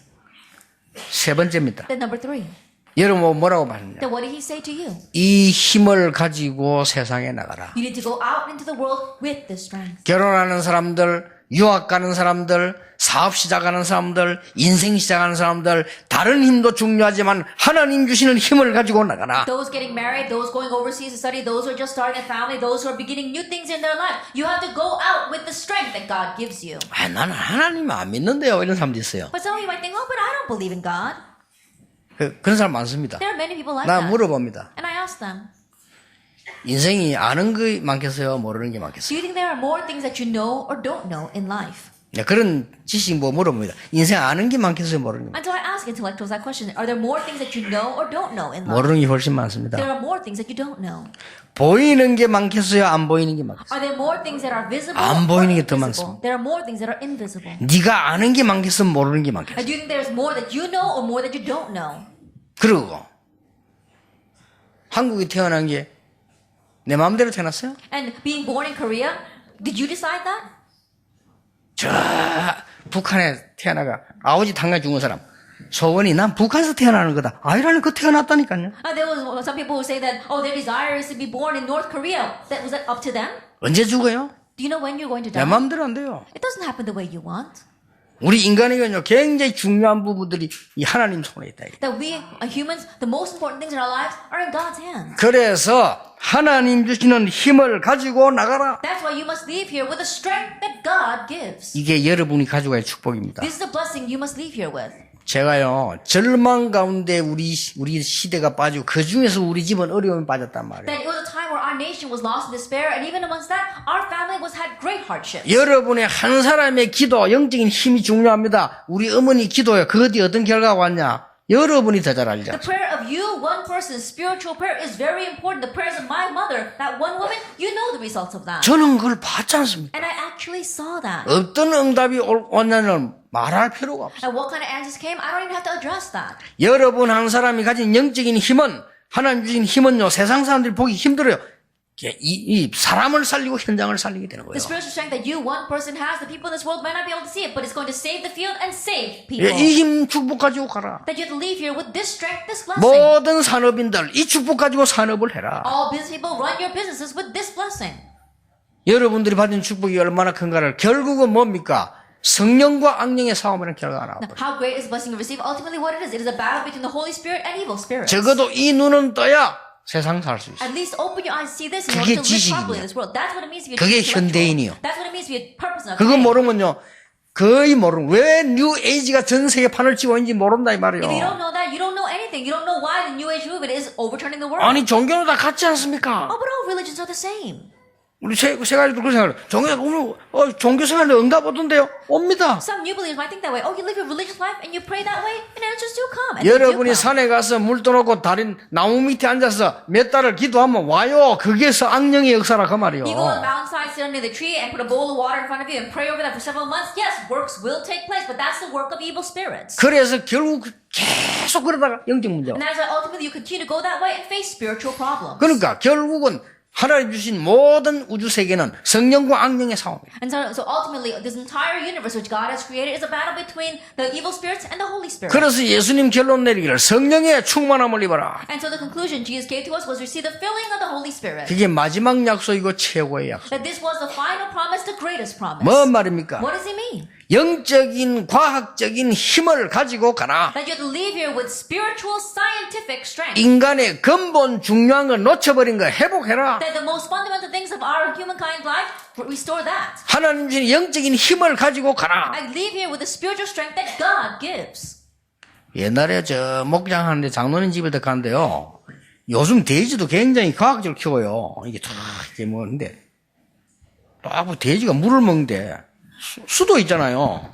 [SPEAKER 1] 세 번째입니다.
[SPEAKER 2] Then number 3.
[SPEAKER 1] 여러분 뭐라고 말했냐?
[SPEAKER 2] Then what did he say to you?
[SPEAKER 1] 이 힘을 가지고 세상에 나가라.
[SPEAKER 2] You need to go out into the world with this strength.
[SPEAKER 1] 결혼하는 사람들, 유학 가는 사람들, 사업 시작하는 사람들, 인생 시작하는 사람들, 다른 힘도 중요하지만 하나님 주시는 힘을 가지고 나가라.
[SPEAKER 2] Those getting married, those going overseas to study, those who are just starting a family, those who are beginning new things in their life. You have to go out with the strength that God gives you.
[SPEAKER 1] 아, 나는 하나님 안 믿는데요. 이런 사람도 있어요.
[SPEAKER 2] But some of you might think, oh, but I don't believe in God.
[SPEAKER 1] 그런 사람 많습니다.
[SPEAKER 2] There are many people like
[SPEAKER 1] 나
[SPEAKER 2] that.
[SPEAKER 1] 물어봅니다.
[SPEAKER 2] And I ask them,
[SPEAKER 1] 인생이 아는 게 많겠어요? 모르는 게 많겠어요?
[SPEAKER 2] do you think there are more things that you know or don't know in life?
[SPEAKER 1] 네, 그런 지식 뭐 물어봅니다. 인생 아는 게 많겠어요? 모르는 게
[SPEAKER 2] And so I ask intellectuals that question. Are there more things that you know or don't know in life?
[SPEAKER 1] 모르는 게 훨씬 많습니다.
[SPEAKER 2] There are more things that you don't know.
[SPEAKER 1] 보이는 게 많겠어요? 안 보이는 게 많겠어요?
[SPEAKER 2] Are there more things that are visible
[SPEAKER 1] 안
[SPEAKER 2] or
[SPEAKER 1] 보이는 게 더
[SPEAKER 2] invisible?
[SPEAKER 1] 많습니다.
[SPEAKER 2] There are more things that are invisible.
[SPEAKER 1] 네가 아는 게 많겠어요? 모르는 게 많겠어요?
[SPEAKER 2] And do you think there's more that you know or more that you don't know?
[SPEAKER 1] 그리고 한국에 태어난 게 내 마음대로 태어났어요?
[SPEAKER 2] And being born in Korea, did you decide that?
[SPEAKER 1] 저 북한에 태어나가 아버지 당뇨 죽은 사람 소원이 난 북한에서 태어나는 거다. 아이라는 그 태어났다니까요.
[SPEAKER 2] There was some people who say that, oh, their desire is to be born in North Korea. Was that up to them?
[SPEAKER 1] 언제 죽어요?
[SPEAKER 2] Do you know when you're going to
[SPEAKER 1] 내
[SPEAKER 2] die?
[SPEAKER 1] 마음대로 안 돼요.
[SPEAKER 2] It doesn't happen the way you want.
[SPEAKER 1] 우리 인간에게는요 굉장히 중요한 부분들이 이 하나님 손에 있다.
[SPEAKER 2] That we humans, the most important things in our lives are in God's hands.
[SPEAKER 1] 그래서 하나님 주시는 힘을 가지고 나가라.
[SPEAKER 2] That's why you must leave here with the strength that God gives.
[SPEAKER 1] 이게 여러분이 가지고 갈 축복입니다.
[SPEAKER 2] This is the blessing you must leave here with.
[SPEAKER 1] 제가요 절망 가운데 우리 시대가 빠지고 그 중에서 우리 집은 어려움에 빠졌단 말이에요.
[SPEAKER 2] That it was a time where our nation was lost in despair, and even amongst that, our family had great hardship.
[SPEAKER 1] 여러분의 한 사람의 기도, 영적인 힘이 중요합니다. 우리 어머니 기도요. 그 뒤에 어떤 결과가 왔냐? 여러분이 더 잘 알죠.
[SPEAKER 2] The prayer of you, one person's spiritual prayer, is very important. The prayers of my mother, that one woman, you know the results of that.
[SPEAKER 1] 저는 그걸 봤지 않습니까?
[SPEAKER 2] And I actually saw that.
[SPEAKER 1] 어떤 응답이 왔냐는 말할 필요가 없어요.
[SPEAKER 2] And what kind of answers came, I don't even have to address that.
[SPEAKER 1] 여러분 한 사람이 가진 영적인 힘은 하나님 주신 힘은요 세상 사람들이 보기 힘들어요. 이 사람을 살리고 현장을 살리게 되는 거예요.
[SPEAKER 2] The spiritual strength that you, one person, has, the people in this world might not be able to see it, but it's going to save the field and save people.
[SPEAKER 1] 이 힘 축복 가지고 가라.
[SPEAKER 2] That you have to leave here with this strength, this blessing.
[SPEAKER 1] 모든 산업인들 이 축복 가지고 산업을 해라.
[SPEAKER 2] All business people run your businesses with this blessing.
[SPEAKER 1] 여러분들이 받은 축복이 얼마나 큰가를 결국은 뭡니까? 성령과 악령의 싸움이라는 결과가 나와요.
[SPEAKER 2] How great is the blessing you receive? Ultimately what it is a battle between the Holy Spirit and evil spirits.
[SPEAKER 1] 적어도 이 눈은 떠야 세상 살 수 있어요.
[SPEAKER 2] At least open your eyes, see this, and
[SPEAKER 1] 그게
[SPEAKER 2] you have to live properly
[SPEAKER 1] 지식이냐.
[SPEAKER 2] in this world. That's what it means to be
[SPEAKER 1] 그게
[SPEAKER 2] intellectual.
[SPEAKER 1] 현대인이요.
[SPEAKER 2] That's what it means to be a purpose in
[SPEAKER 1] 그거
[SPEAKER 2] today.
[SPEAKER 1] 모르면요. 거의 모르는 왜 뉴 에이지가 전 세계 판을 치고 있는지 모른다 이 말이에요.
[SPEAKER 2] If you don't know that, you don't know anything. You don't know why the New Age movement is overturning the world.
[SPEAKER 1] 아니 종교는 다 같지 않습니까?
[SPEAKER 2] Oh, but all religions are the same.
[SPEAKER 1] 우리 세 가지도 그런 생각을 종교 생활에 응답 오던데요? 옵니다.
[SPEAKER 2] Some new believers might think that way. Oh, you live your religious life and you pray that way, and answers do come. And they do
[SPEAKER 1] 여러분이
[SPEAKER 2] come.
[SPEAKER 1] 산에 가서 물 떠놓고 다린 나무 밑에 앉아서 몇 달을 기도하면 와요. 그게서 악령의 역사라 그 말이요.
[SPEAKER 2] You go on the mountainside, sit under the tree, and put a bowl of water in front of you and pray over that for several months. Yes, works will take place, but that's the work of evil spirits.
[SPEAKER 1] 그래서 결국 계속 그러다가 영적 문제가.
[SPEAKER 2] And that's why ultimately you continue to go that way and face spiritual problems.
[SPEAKER 1] 그러니까 결국은 하나님 주신 모든 우주 세계는 성령과 악령의 싸움이에요.
[SPEAKER 2] And so ultimately, this entire universe which God has created is a battle between the evil spirits and the Holy Spirit.
[SPEAKER 1] 그래서 예수님 결론 내리기를 성령의 충만함을 입어라.
[SPEAKER 2] And so the conclusion Jesus gave to us was receive the filling of the Holy Spirit.
[SPEAKER 1] 그게 마지막 약속이고 최고의 약속.
[SPEAKER 2] That this was the final promise, the greatest promise.
[SPEAKER 1] 뭔 말입니까?
[SPEAKER 2] What does it mean?
[SPEAKER 1] 영적인 과학적인 힘을 가지고 가라.
[SPEAKER 2] That you have to leave here with spiritual, scientific strength.
[SPEAKER 1] 인간의 근본 중요한 걸 놓쳐버린 거 회복해라.
[SPEAKER 2] That the most fundamental things of our humankind life, restore that.
[SPEAKER 1] 하나님 주신 영적인 힘을 가지고 가라.
[SPEAKER 2] I leave here with the spiritual strength that God gives.
[SPEAKER 1] 옛날에 저 목장 하는데 장로님 집에 갔는데요. 요즘 돼지도 굉장히 과학적으로 키워요. 이게 다 이게 뭐는데 딱 돼지가 물을 먹는데 수도 있잖아요.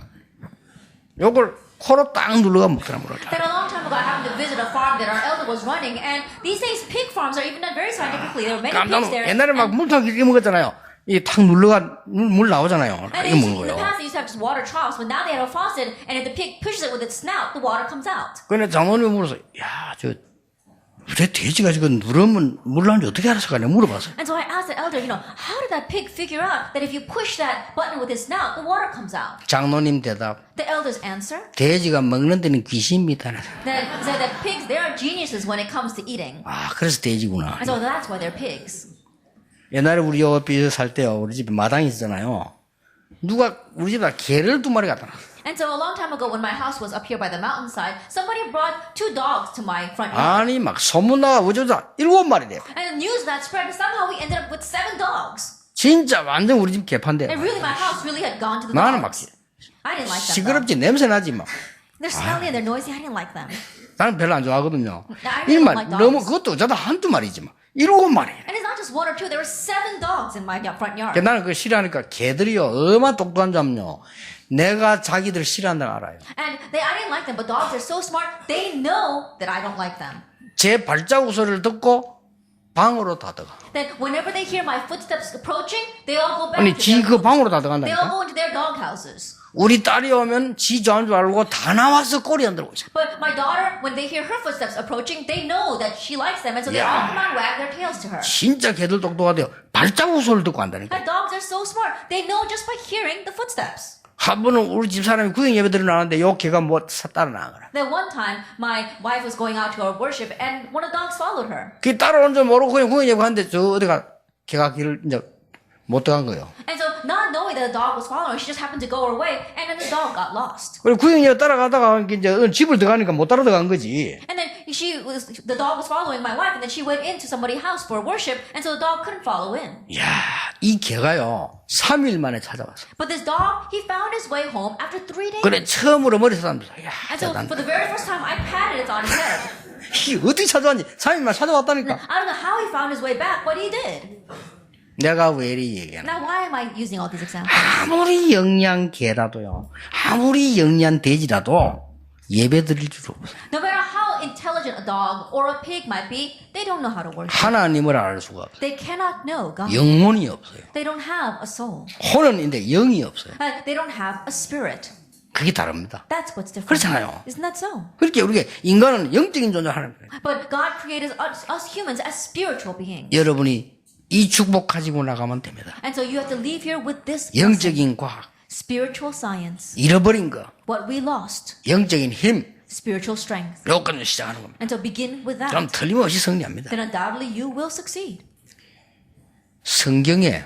[SPEAKER 1] 요걸 코로 딱 눌러가 먹더라 물을.
[SPEAKER 2] That a long time ago I happened to visit a farm that our elder was running, and these days pig farms are even done very scientifically. There are many pigs there.
[SPEAKER 1] 옛날에 막 물탕 이렇게 먹었잖아요. 이 탁 눌러가 물 나오잖아요.
[SPEAKER 2] And
[SPEAKER 1] 이거 먹는
[SPEAKER 2] in the
[SPEAKER 1] 거예요.
[SPEAKER 2] past they used to have just water troughs, but now they have a faucet, and if the pig pushes it with its snout, the water comes out.
[SPEAKER 1] 근데 장모님이 물어서 야, 왜 돼지가 지금 누르면 물 나오는지 어떻게 알아서 가냐 물어봤어요.
[SPEAKER 2] And so I asked the elder, how did that pig figure out that if you push that button with its snout, the water comes out?
[SPEAKER 1] 장로님 대답.
[SPEAKER 2] The elder's answer,
[SPEAKER 1] 돼지가 먹는 데는 귀신입니다.
[SPEAKER 2] that said that pigs, they are geniuses when it comes to eating.
[SPEAKER 1] 아, 그래서 돼지구나.
[SPEAKER 2] And so that's why they're pigs.
[SPEAKER 1] 옛날에 우리 옆에 살 때요. 우리 집에 마당이 있잖아요. 누가 우리 집에 개를 2마리 갖다 놨어.
[SPEAKER 2] And so a long time ago when my house was up here by the mountainside, somebody brought 2 dogs to my front yard.
[SPEAKER 1] 아니 막 소문 나가 어쩌다 7마리래요.
[SPEAKER 2] And the news that spread, somehow we ended up with 7 dogs.
[SPEAKER 1] 진짜 완전 우리 집 개판데.
[SPEAKER 2] And really my house really had gone to the
[SPEAKER 1] 나는 막
[SPEAKER 2] dogs. I didn't like them. though.
[SPEAKER 1] 시끄럽지 냄새 나지 막.
[SPEAKER 2] They're smelly and they're noisy. I didn't like them.
[SPEAKER 1] 나는 별로 안 좋아하거든요.
[SPEAKER 2] I really don't
[SPEAKER 1] 1마리
[SPEAKER 2] like
[SPEAKER 1] 너무
[SPEAKER 2] dogs.
[SPEAKER 1] 그것도 어쩌다 1-2마리지 막. 7마리.
[SPEAKER 2] And it's not just 1 or 2. There were 7 dogs in my front yard.
[SPEAKER 1] 나는 그거 싫어하니까 개들이요. 얼마나 똑똑한 점요. 내가 자기들 싫어한다는 알아요.
[SPEAKER 2] And I didn't like them, but dogs are so smart. They know that I don't like them.
[SPEAKER 1] 제 발자국 소리를 듣고 방으로 다 들어가.
[SPEAKER 2] That whenever they hear my footsteps approaching, they all go back
[SPEAKER 1] 아니
[SPEAKER 2] to
[SPEAKER 1] 지
[SPEAKER 2] their
[SPEAKER 1] 그
[SPEAKER 2] rooms.
[SPEAKER 1] 방으로 다
[SPEAKER 2] They all
[SPEAKER 1] 들어간다니까.
[SPEAKER 2] go into their dog houses.
[SPEAKER 1] 우리 딸이 오면 지 좋아하는 줄 알고 다 나와서 꼬리 흔들고 있어.
[SPEAKER 2] But my daughter, when they hear her footsteps approaching, they know that she likes them, and so they all
[SPEAKER 1] Yeah.
[SPEAKER 2] come out and wag their tails to her.
[SPEAKER 1] 진짜 개들 똑똑하대요. 발자국 소리를 듣고 한다니까.
[SPEAKER 2] And dogs are so smart. They know just by hearing the footsteps.
[SPEAKER 1] 한 번은 우리 집 사람이 구경 예배 드러나는데 요 개가 뭐 따라 나가라.
[SPEAKER 2] Then one time, my wife was going out to our worship, and one of the dogs followed her.
[SPEAKER 1] 그 따라오는 줄 모르고 그냥 구경 예배 하는데 저 어디가 개가 길을 이제 못 들어간 거예요.
[SPEAKER 2] And so, not knowing that the dog was following her, she just happened to go her way, and then the dog got lost.
[SPEAKER 1] 그리고 구경 예배 따라가다가 이제 집을 들어가니까 못 따라 들어간 거지.
[SPEAKER 2] And then the dog was following my wife, and then she went into somebody's house for worship, and so the dog couldn't follow in.
[SPEAKER 1] 이야, 이 개가요 3일 만에 찾아왔어.
[SPEAKER 2] But this dog, he found his way home after 3 days.
[SPEAKER 1] 그래 처음으로 머리 사람들. 야,
[SPEAKER 2] And so
[SPEAKER 1] 대단.
[SPEAKER 2] for the very first time, I patted it on his head.
[SPEAKER 1] 이게 어떻게 찾아왔니? 3일 만에 찾아왔다니까.
[SPEAKER 2] I don't know how he found his way back, but he did.
[SPEAKER 1] 내가 왜 이리 얘기하나?
[SPEAKER 2] Now, why am I using all these examples?
[SPEAKER 1] 아무리 영양 개라도요, 아무리 영양 돼지라도 예배 드릴 줄 없어요.
[SPEAKER 2] No matter how intelligent a dog or a pig might be, they don't know how to worship.
[SPEAKER 1] 하나님을 알 수가 없어요.
[SPEAKER 2] They cannot know God.
[SPEAKER 1] 영혼이 없어요.
[SPEAKER 2] They don't have a soul.
[SPEAKER 1] 혼은 있는데 영이 없어요.
[SPEAKER 2] They don't have a spirit.
[SPEAKER 1] 그게 다릅니다.
[SPEAKER 2] That's what's different.
[SPEAKER 1] 그렇잖아요.
[SPEAKER 2] Isn't that so?
[SPEAKER 1] 그렇게 우리가 인간은 영적인 존재를 하는 거예요.
[SPEAKER 2] But God created us humans as spiritual beings.
[SPEAKER 1] 여러분이 이 축복 가지고 나가면 됩니다.
[SPEAKER 2] And so you have to leave here with this
[SPEAKER 1] 영적인 과학,
[SPEAKER 2] spiritual science,
[SPEAKER 1] 잃어버린 거,
[SPEAKER 2] what we lost,
[SPEAKER 1] 영적인 힘,
[SPEAKER 2] spiritual strength.
[SPEAKER 1] 요건을 시작하는 겁니다.
[SPEAKER 2] And so begin with
[SPEAKER 1] 그럼
[SPEAKER 2] that.
[SPEAKER 1] 틀림없이 승리합니다.
[SPEAKER 2] Then undoubtedly you will succeed.
[SPEAKER 1] 성경에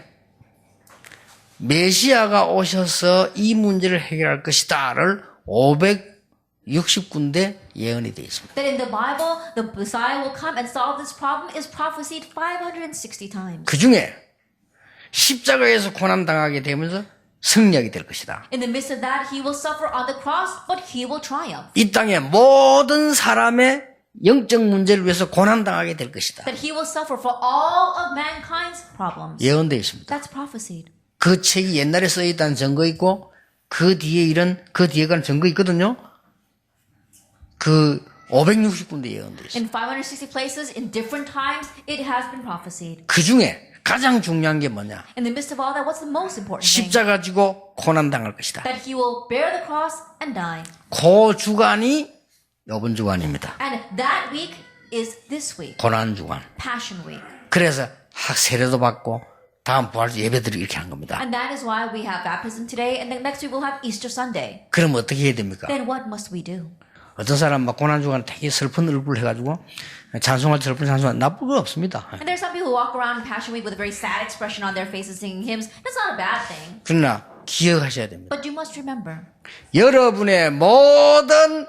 [SPEAKER 1] 메시아가 오셔서 이 문제를 해결할 것이다를 560군데 예언이 되어 있습니다.
[SPEAKER 2] That in the Bible, the Messiah will come and solve this problem is prophesied 560 times.
[SPEAKER 1] 그 중에 십자가에서 고난당하게 되면서 승리하게 될 것이다.
[SPEAKER 2] In the midst of that, he will suffer on the cross, but he will triumph.
[SPEAKER 1] 이 땅의 모든 사람의 영적 문제를 위해서 고난당하게 될 것이다.
[SPEAKER 2] That he will suffer for all of mankind's problems.
[SPEAKER 1] 예언되어 있습니다.
[SPEAKER 2] That's prophesied.
[SPEAKER 1] 그 책이 옛날에 써있다는 증거 있고 그 뒤에 가는 증거 있거든요. 그 560군데 예언되어 있습니다.
[SPEAKER 2] In 560 places, in different times, it has been prophesied.
[SPEAKER 1] 그 중에 가장 중요한 게 뭐냐?
[SPEAKER 2] In the midst of all that, what's the most important thing?
[SPEAKER 1] 십자가 지고 고난당할 것이다.
[SPEAKER 2] That he will bear the cross and die.
[SPEAKER 1] 그 주간이 이번 주간입니다.
[SPEAKER 2] And that week is this week,
[SPEAKER 1] 고난 주간.
[SPEAKER 2] Passion Week.
[SPEAKER 1] 그래서 세례도 받고 다음 부활 예배들을 이렇게 하는 겁니다.
[SPEAKER 2] And that is why we have baptism today, and then next week we'll have Easter Sunday.
[SPEAKER 1] 그럼 어떻게 해야 됩니까?
[SPEAKER 2] Then what must we do?
[SPEAKER 1] 어떤 사람 막 고난 주간 되게 슬픈 얼굴 해가지고 찬송할 때 슬픈 찬송 나쁜 거 없습니다.
[SPEAKER 2] And there's some people who walk around Passion Week with a very sad expression on their faces singing hymns. That's not a bad thing.
[SPEAKER 1] 그러나 기억하셔야 됩니다.
[SPEAKER 2] But you must remember
[SPEAKER 1] 여러분의 모든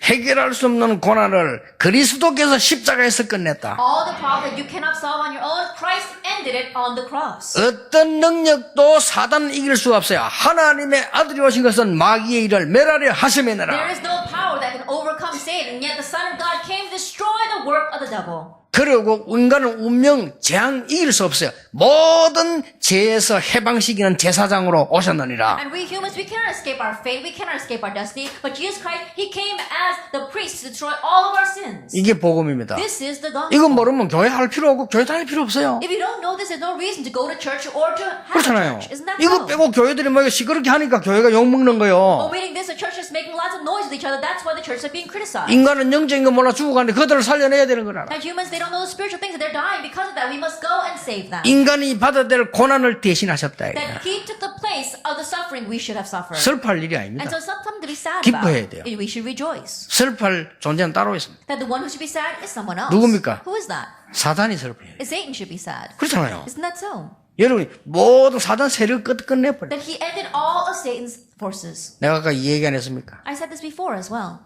[SPEAKER 1] 해결할 수 없는 고난을 그리스도께서 십자가에서 끝냈다.
[SPEAKER 2] all the problems that you cannot solve on your own, Christ ended it on the cross.
[SPEAKER 1] 어떤 능력도 사단을 이길 수가 없어요. 하나님의 아들이 오신 것은 마귀의 일을 멸하려
[SPEAKER 2] There
[SPEAKER 1] 하심이니라.
[SPEAKER 2] is no power that can overcome Satan, and yet the Son of God came to destroy the work of the devil.
[SPEAKER 1] 그리고 인간은 운명, 재앙 이길 수 없어요. 모든 죄에서 해방시키는 제사장으로 오셨느니라.
[SPEAKER 2] And we humans, we cannot escape our fate, we cannot escape our destiny, but Jesus Christ, He came as the priest to destroy all of our sins.
[SPEAKER 1] 이게 복음입니다.
[SPEAKER 2] This is the gospel.
[SPEAKER 1] 이건 모르면 교회 할 필요 없고 교회 다닐 필요 없어요.
[SPEAKER 2] If you don't know this, there's no reason to go to church or to have
[SPEAKER 1] 그렇잖아요.
[SPEAKER 2] a church. Isn't that
[SPEAKER 1] 이거
[SPEAKER 2] so?
[SPEAKER 1] 빼고 교회들이 뭐 시끄럽게 하니까 교회가 욕먹는 거예요.
[SPEAKER 2] Omitting this, the church is making lots of noise with each other. That's why the churches are being criticized.
[SPEAKER 1] 인간은 영적인 거 몰라 죽어가는데 그들을 살려내야 되는 거라.
[SPEAKER 2] Now humans, they don't know the spiritual things, and they're dying because of that. We must go and save them.
[SPEAKER 1] 인간이 받아야 될 고난을 대신하셨다.
[SPEAKER 2] That He took the place of the suffering we should have suffered.
[SPEAKER 1] 슬퍼할 일이
[SPEAKER 2] And
[SPEAKER 1] 아닙니다.
[SPEAKER 2] so something to be sad
[SPEAKER 1] 기뻐해야
[SPEAKER 2] about.
[SPEAKER 1] 돼요.
[SPEAKER 2] We should rejoice.
[SPEAKER 1] 슬퍼할 존재는 따로 있습니다.
[SPEAKER 2] That the one who should be sad is someone else.
[SPEAKER 1] 누굽니까?
[SPEAKER 2] Who is that?
[SPEAKER 1] 사단이 슬퍼해요.
[SPEAKER 2] Satan should be sad.
[SPEAKER 1] 그렇잖아요.
[SPEAKER 2] Isn't that so?
[SPEAKER 1] 여러분이 모든 사단 세력을 끝내버려.
[SPEAKER 2] That he ended all of Satan's forces.
[SPEAKER 1] 내가 아까 이 얘기 안 했습니까?
[SPEAKER 2] I said this before as well.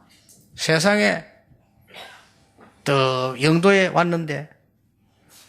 [SPEAKER 1] 세상에 또 영도에 왔는데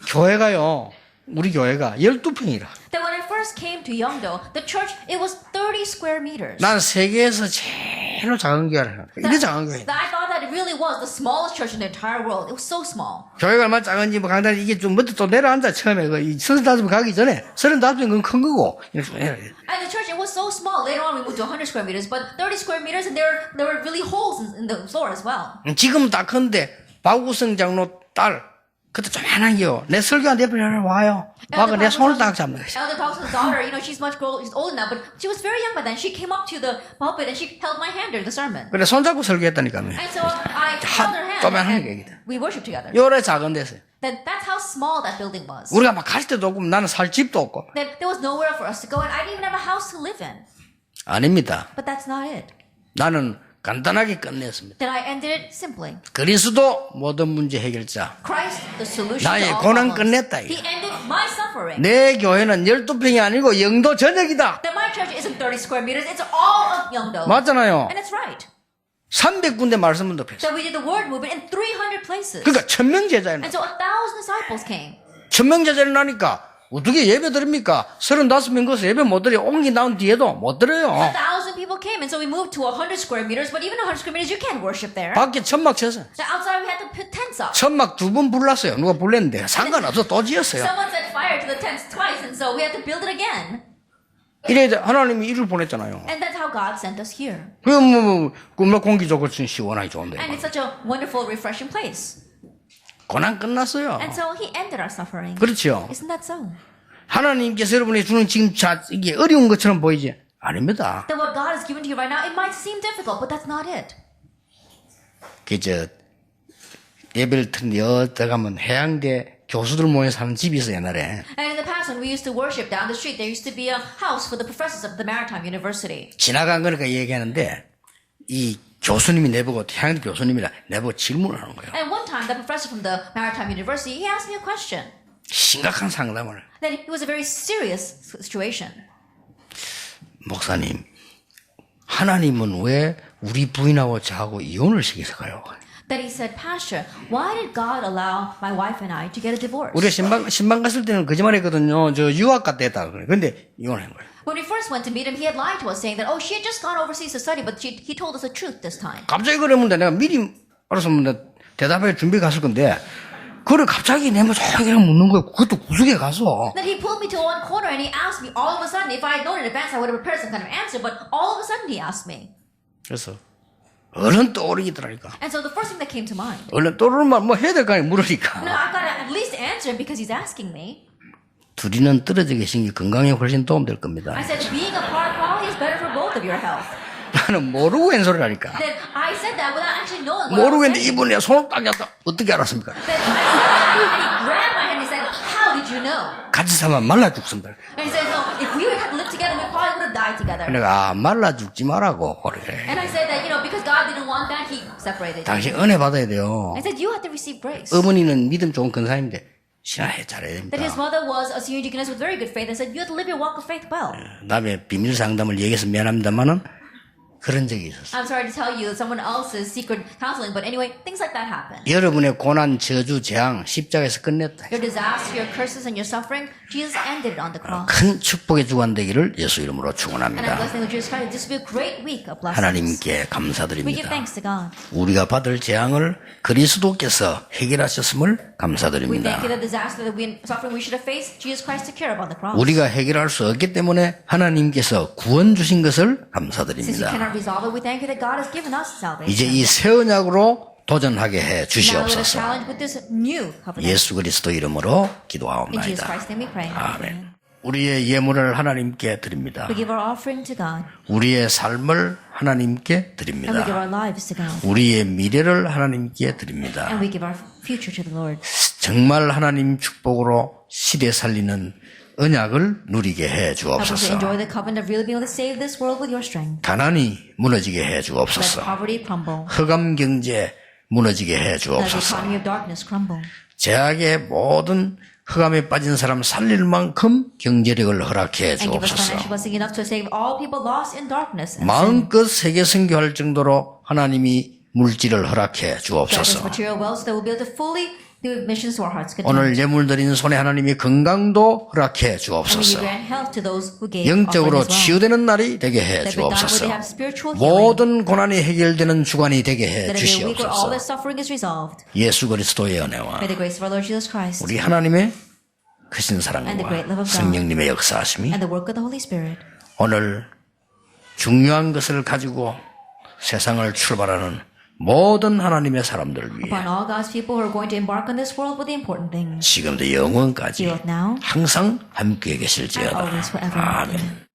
[SPEAKER 1] 교회가요. 우리 교회가 12평이라.
[SPEAKER 2] That when I first came to Yeongdo, the church, it was 30 square meters.
[SPEAKER 1] 난 세계에서 제일 작은 교회라. 이래 작은 교회.
[SPEAKER 2] I thought that it really was the smallest church in the entire world. It was so small.
[SPEAKER 1] 교회가 얼마나 작은지 뭐 강단에 이게 좀 먼저 또 내려앉아 처음에 그 35명 가기 전에 35명 그건 큰 거고.
[SPEAKER 2] And the church, it was so small. Later on, we moved to 100 square meters, but 30 square meters, and there were really holes in the floor as well.
[SPEAKER 1] 지금 다 큰데 박우성 장로 딸 그때 조만한 게요. 내 설교한 대표 와요. 와가 내 손을 딱 잡는 거지.
[SPEAKER 2] Elder Paulson's daughter, she's much she's old now, but she was very young by then. She came up to the pulpit and she held my hand during the sermon.
[SPEAKER 1] 그래 손잡고 설교했다니까요.
[SPEAKER 2] And so I held her hand
[SPEAKER 1] 조만한
[SPEAKER 2] and
[SPEAKER 1] 얘기다.
[SPEAKER 2] we worshiped together.
[SPEAKER 1] 요래 작은 데서요.
[SPEAKER 2] That's how small that building was.
[SPEAKER 1] 우리가 막 갈 때도 없고 나는 살 집도 없고.
[SPEAKER 2] That there was nowhere for us to go, and I didn't even have a house to live in.
[SPEAKER 1] 아닙니다.
[SPEAKER 2] But that's not it.
[SPEAKER 1] 나는 간단하게 끝냈습니다.
[SPEAKER 2] Then I ended it simply.
[SPEAKER 1] 그리스도 모든 문제 해결자.
[SPEAKER 2] Christ, the solution
[SPEAKER 1] 나의
[SPEAKER 2] to all
[SPEAKER 1] 고난
[SPEAKER 2] problems.
[SPEAKER 1] 끝냈다.
[SPEAKER 2] He ended my suffering.
[SPEAKER 1] 내 교회는 12평이 아니고 영도 전역이다.
[SPEAKER 2] That my church isn't 30 square meters, it's all of Yeongdo.
[SPEAKER 1] 맞잖아요.
[SPEAKER 2] And it's right.
[SPEAKER 1] 300군데 말씀을 덮였어.
[SPEAKER 2] That we did the word movement in 300 places.
[SPEAKER 1] 그러니까 1000명 제자예요.
[SPEAKER 2] And so 1,000 disciples came.
[SPEAKER 1] 1000명 제자를 나니까 어떻게 예배 드립니까? 35명 거기서 예배 못 드려요. 옹기 나온 뒤에도 못 드려요.
[SPEAKER 2] 1,000 people came, and so we moved to 100 square meters, but even 100 square meters, you can't worship there.
[SPEAKER 1] 밖에 천막 쳤어요.
[SPEAKER 2] So outside, we had to put tents up.
[SPEAKER 1] 천막 2번 불났어요. 누가 불렀는데 상관없어. 또 지었어요.
[SPEAKER 2] Someone set fire to the tents twice, and so we had to build it again.
[SPEAKER 1] 이래 하나님이 일을 보냈잖아요.
[SPEAKER 2] And that's how God sent us here.
[SPEAKER 1] 그럼 뭐 공기 좋고 시원하게 좋은데.
[SPEAKER 2] And it's such a wonderful, refreshing place.
[SPEAKER 1] 고난 끝났어요.
[SPEAKER 2] And so He ended our suffering.
[SPEAKER 1] 그렇죠.
[SPEAKER 2] Isn't that so?
[SPEAKER 1] 하나님께서 여러분이 주는 지금 이게 어려운 것처럼 보이지? 아닙니다.
[SPEAKER 2] That what God has given to you right now, it might seem difficult, but that's not it.
[SPEAKER 1] 예배를 듣는데 들어가면 해양대 교수들 모여 사는 집이 있어 옛날에.
[SPEAKER 2] And in the past, when we used to worship down the street, there used to be a house for the professors of the Maritime University.
[SPEAKER 1] 지나간 거니까 얘기하는데 이 교수님이 내보고 태양대 교수님이라 내보고 질문을 하는 거예요.
[SPEAKER 2] And one time, the professor from the Maritime University, he asked me a question.
[SPEAKER 1] 심각한 상담을.
[SPEAKER 2] That it was a very serious situation.
[SPEAKER 1] 목사님, 하나님은 왜 우리 부인하고 저하고 이혼을 시키실까요?
[SPEAKER 2] That he said, Pastor, why did God allow my wife and I to get a divorce?
[SPEAKER 1] 우리가 신방 갔을 때는 거짓말했거든요. 저 유학 갔다 했다. 근데 이혼한 거예요.
[SPEAKER 2] When we first went to meet him, he had lied to us, saying that, she had just gone overseas to study, but he told us the truth this time.
[SPEAKER 1] 갑자기 그러면 내가 미리 알았으면 대답할 준비 갔을 건데 그걸 갑자기 내뭐 조용히 묻는 거예요. 그것도 구석에 가서.
[SPEAKER 2] Then he pulled me to one corner and he asked me all of a sudden, if I had known in advance, I would have prepared some kind of answer, but all of a sudden he asked me.
[SPEAKER 1] 그래서 얼른 떠오르기더라니까.
[SPEAKER 2] And so the first thing that came to mind,
[SPEAKER 1] 얼른 떠오르면 뭐 해야 될 거 아니야 물으니까.
[SPEAKER 2] no, I've got to at least answer him because he's asking me.
[SPEAKER 1] 둘이는 떨어져 계신 게 건강에 훨씬 도움될 겁니다.
[SPEAKER 2] I said, being apart, probably is better for both of your health.
[SPEAKER 1] 나는 모르고 한 소리를 하니까.
[SPEAKER 2] Then I said that without actually knowing what I
[SPEAKER 1] 모르고
[SPEAKER 2] was
[SPEAKER 1] 했는데
[SPEAKER 2] saying.
[SPEAKER 1] 이분이 손을 딱 잡다. 어떻게 알았습니까?
[SPEAKER 2] Then I said that, and he grabbed my hand and he said, how did you know?
[SPEAKER 1] 같이 살면 말라 죽습니다.
[SPEAKER 2] And he said, no, if we had lived together, we probably would have died together.
[SPEAKER 1] 내가 말라 죽지 말라고 그래.
[SPEAKER 2] And I said that, because God didn't want that, he separated.
[SPEAKER 1] 당신 은혜 받아야 돼요.
[SPEAKER 2] I said, you have to receive grace.
[SPEAKER 1] 어머니는 믿음 좋은 근사인데 신앙해 잘해야 됩니다.
[SPEAKER 2] That his mother was a senior deaconess with very good faith and said, you have to live your walk of faith well.
[SPEAKER 1] 남의 비밀 상담을 얘기해서 미안합니다만은 그런 적이 있었어요.
[SPEAKER 2] I'm sorry to tell you someone else's secret counseling, but anyway, things like that happen.
[SPEAKER 1] 여러분의 고난, 저주, 재앙 십자가에서 끝냈다.
[SPEAKER 2] Your disaster, your curses, and your suffering, Jesus ended it on the cross.
[SPEAKER 1] 큰 축복의 주간 되기를 예수 이름으로
[SPEAKER 2] And I'm
[SPEAKER 1] 축원합니다.
[SPEAKER 2] blessing with Jesus Christ. This will be a great week of blessings.
[SPEAKER 1] 하나님께
[SPEAKER 2] We give
[SPEAKER 1] 감사드립니다.
[SPEAKER 2] thanks to God.
[SPEAKER 1] 우리가 받을 재앙을 그리스도께서 해결하셨음을
[SPEAKER 2] We
[SPEAKER 1] 감사드립니다.
[SPEAKER 2] thank you that the disaster that suffering we should have faced, Jesus Christ took care of on the cross.
[SPEAKER 1] 우리가 해결할 수 없기 때문에 하나님께서 구원 주신 것을
[SPEAKER 2] Since you
[SPEAKER 1] 감사드립니다.
[SPEAKER 2] cannot resolve it, we thank you that God has given us salvation.
[SPEAKER 1] 이제 이 새 언약으로 도전하게 해
[SPEAKER 2] Now let us
[SPEAKER 1] 주시옵소서.
[SPEAKER 2] challenge with this new covenant.
[SPEAKER 1] 예수 그리스도 이름으로
[SPEAKER 2] In Jesus
[SPEAKER 1] 기도하옵나이다.
[SPEAKER 2] Christ's name we pray.
[SPEAKER 1] 아멘. 우리의 예물을 하나님께 드립니다.
[SPEAKER 2] We give our offering to God,
[SPEAKER 1] 우리의 삶을 하나님께
[SPEAKER 2] and we give
[SPEAKER 1] 드립니다.
[SPEAKER 2] our lives to God,
[SPEAKER 1] 우리의 미래를 하나님께 드립니다.
[SPEAKER 2] and we give our future to the Lord.
[SPEAKER 1] 정말 하나님 축복으로 시대 살리는 언약을 누리게 해
[SPEAKER 2] Help us to
[SPEAKER 1] 주옵소서.
[SPEAKER 2] enjoy the covenant of really being able to save this world with your strength.
[SPEAKER 1] 가난이 무너지게 해
[SPEAKER 2] Let
[SPEAKER 1] 주옵소서.
[SPEAKER 2] poverty crumble.
[SPEAKER 1] 흑암 경제 무너지게 해
[SPEAKER 2] Let the
[SPEAKER 1] 주옵소서.
[SPEAKER 2] economy of darkness crumble.
[SPEAKER 1] 제약의 모든 흑암에 빠진 사람 살릴 만큼 경제력을 허락해
[SPEAKER 2] And give us
[SPEAKER 1] 주옵소서.
[SPEAKER 2] financial blessing enough to save all people lost in darkness. And sin.
[SPEAKER 1] 마음껏 세계 선교할 정도로 하나님이 물질을 허락해
[SPEAKER 2] Grant us
[SPEAKER 1] 주옵소서.
[SPEAKER 2] material wealth so that we'll be able to fully do missions to our heart's content.
[SPEAKER 1] 오늘 예물 드린 손에 하나님이 건강도 허락해
[SPEAKER 2] And we
[SPEAKER 1] 주옵소서.
[SPEAKER 2] grant health to those who gave
[SPEAKER 1] 영적으로
[SPEAKER 2] offering as well.
[SPEAKER 1] 치유되는 날이 되게 해
[SPEAKER 2] That with God will
[SPEAKER 1] 주옵소서.
[SPEAKER 2] they have spiritual healing.
[SPEAKER 1] 모든 고난이 해결되는 주간이 되게 해
[SPEAKER 2] That in their week where all
[SPEAKER 1] 주시옵소서.
[SPEAKER 2] their suffering is resolved.
[SPEAKER 1] 예수 그리스도의 은혜와
[SPEAKER 2] May the grace of our Lord Jesus Christ
[SPEAKER 1] 우리 하나님의 크신
[SPEAKER 2] And the great love
[SPEAKER 1] 사랑과
[SPEAKER 2] of God.
[SPEAKER 1] 성령님의 역사하심이
[SPEAKER 2] and the work of the Holy Spirit
[SPEAKER 1] 오늘 중요한 것을 가지고 세상을 출발하는 모든 하나님의 사람들을 위해
[SPEAKER 2] upon all God's people who are going to embark on this world with the important things.
[SPEAKER 1] 지금도 영원까지
[SPEAKER 2] Both now
[SPEAKER 1] 항상 함께
[SPEAKER 2] and
[SPEAKER 1] 계실지어다.
[SPEAKER 2] always forever.
[SPEAKER 1] 아멘.
[SPEAKER 2] Amen.